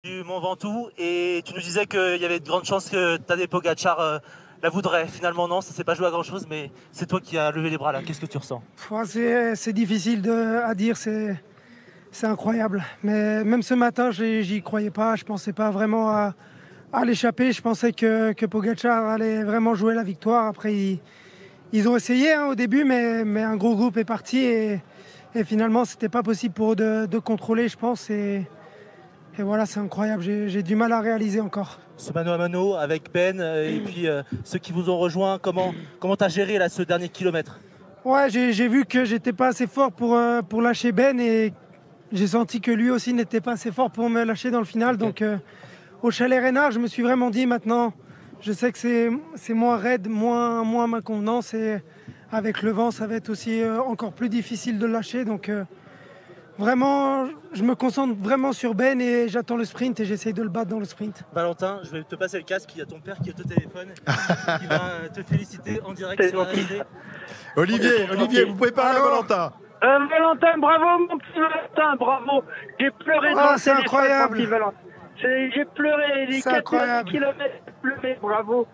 Du Mont Ventoux et tu nous disais qu'il y avait de grandes chances que Tadej Pogacar la voudrait. Finalement non, ça s'est pas joué à grand chose, mais c'est toi qui as levé les bras là. Qu'est-ce que tu ressens? C'est difficile à dire, c'est incroyable. Mais même ce matin, j'y croyais pas, je pensais pas vraiment à l'échapper. Je pensais que Pogacar allait vraiment jouer la victoire. Après, ils ont essayé au début, mais un gros groupe est parti et finalement, c'était pas possible pour eux de contrôler, je pense. Et voilà, c'est incroyable, j'ai du mal à réaliser encore. Ce mano à mano avec Ben et puis ceux qui vous ont rejoint, comment tu as géré là, ce dernier kilomètre? Ouais, j'ai vu que j'étais pas assez fort pour lâcher Ben et j'ai senti que lui aussi n'était pas assez fort pour me lâcher dans le final. Okay. Donc au Chalet Reynard, je me suis vraiment dit maintenant, je sais que c'est moins raide, moins ma convenance et avec le vent, ça va être aussi encore plus difficile de lâcher. Donc vraiment, je me concentre vraiment sur Ben et j'attends le sprint et j'essaye de le battre dans le sprint. Valentin, je vais te passer le casque, il y a ton père qui est au téléphone, qui va te féliciter en direct sur la télé. Olivier, vous pouvez parler à Valentin. Valentin, bravo mon petit Valentin, bravo. J'ai pleuré dans le c'est incroyable. Mon petit Valentin. J'ai pleuré les 4 km, j'ai pleuré, bravo.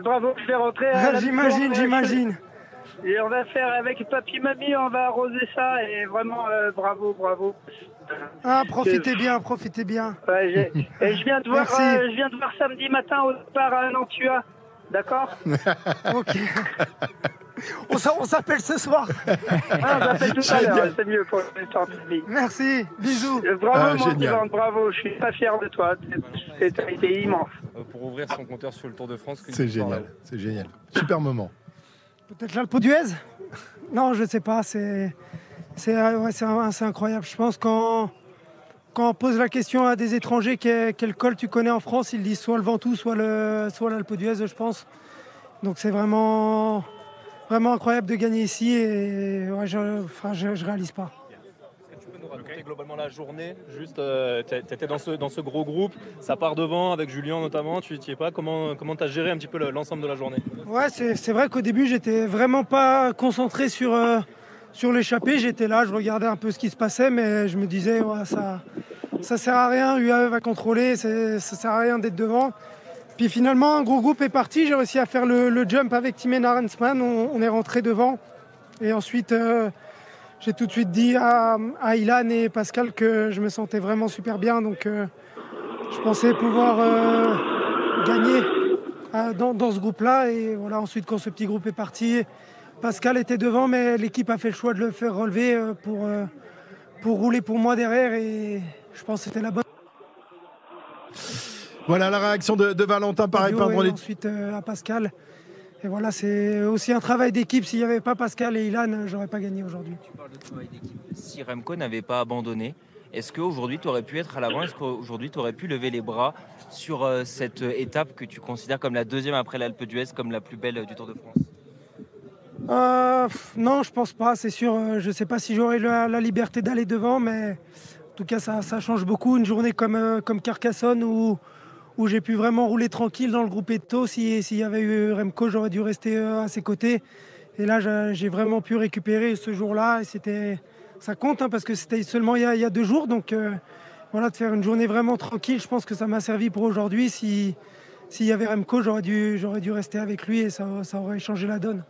Bravo, je vais rentrer à la J'imagine. Et on va faire avec papy, mamie, on va arroser ça et vraiment bravo. Profitez bien. Ouais, et je viens de voir samedi matin au départ à Nantua, d'accord? Ok. On s'appelle ce soir. On s'appelle tout à l'heure, c'est mieux pour le temps. Merci, bisous. Bravo mon petit Valentin, bravo, je suis pas fier de toi, t'as été immense. Pour ouvrir son compteur sur le Tour de France. C'est génial. Super moment. Peut-être l'Alpe d'Huez? Non, je ne sais pas. C'est incroyable. Je pense quand on pose la question à des étrangers quel col tu connais en France, ils disent soit le Ventoux, soit l'Alpe d'Huez, je pense. Donc c'est vraiment incroyable de gagner ici et ouais, je réalise pas. Tu peux nous raconter globalement la journée? Juste, tu étais dans ce gros groupe, ça part devant avec Julien notamment, tu n'y es pas, comment tu as géré un petit peu l'ensemble de la journée? Ouais, c'est vrai qu'au début j'étais vraiment pas concentré sur l'échappée, j'étais là, je regardais un peu ce qui se passait, mais je me disais ouais, ça sert à rien, UAE va contrôler, ça sert à rien d'être devant. Puis finalement un gros groupe est parti, j'ai réussi à faire le jump avec Timen Arensman, on est rentré devant et ensuite j'ai tout de suite dit à Ilan et Pascal que je me sentais vraiment super bien, donc je pensais pouvoir gagner dans ce groupe-là. Et voilà, ensuite, quand ce petit groupe est parti, Pascal était devant, mais l'équipe a fait le choix de le faire relever pour rouler pour moi derrière, et je pense que c'était la bonne. Voilà la réaction de Valentin, pareil. Ensuite à Pascal. Et voilà, c'est aussi un travail d'équipe. S'il n'y avait pas Pascal et Ilan, j'aurais pas gagné aujourd'hui. Tu parles de travail d'équipe. Si Remco n'avait pas abandonné, est-ce qu'aujourd'hui tu aurais pu être à l'avant? Est-ce qu'aujourd'hui tu aurais pu lever les bras sur cette étape que tu considères comme la deuxième après l'Alpe d'Huez, comme la plus belle du Tour de France? Non, je pense pas, c'est sûr. Je sais pas si j'aurais la liberté d'aller devant, mais en tout cas, ça change beaucoup. Une journée comme Carcassonne où j'ai pu vraiment rouler tranquille dans le groupe Eto. S'il y avait eu Remco, j'aurais dû rester à ses côtés. Et là, j'ai vraiment pu récupérer ce jour-là. Et ça compte parce que c'était seulement il y a 2 jours. Donc voilà, de faire une journée vraiment tranquille, je pense que ça m'a servi pour aujourd'hui. S'il y avait Remco, j'aurais dû rester avec lui et ça aurait changé la donne.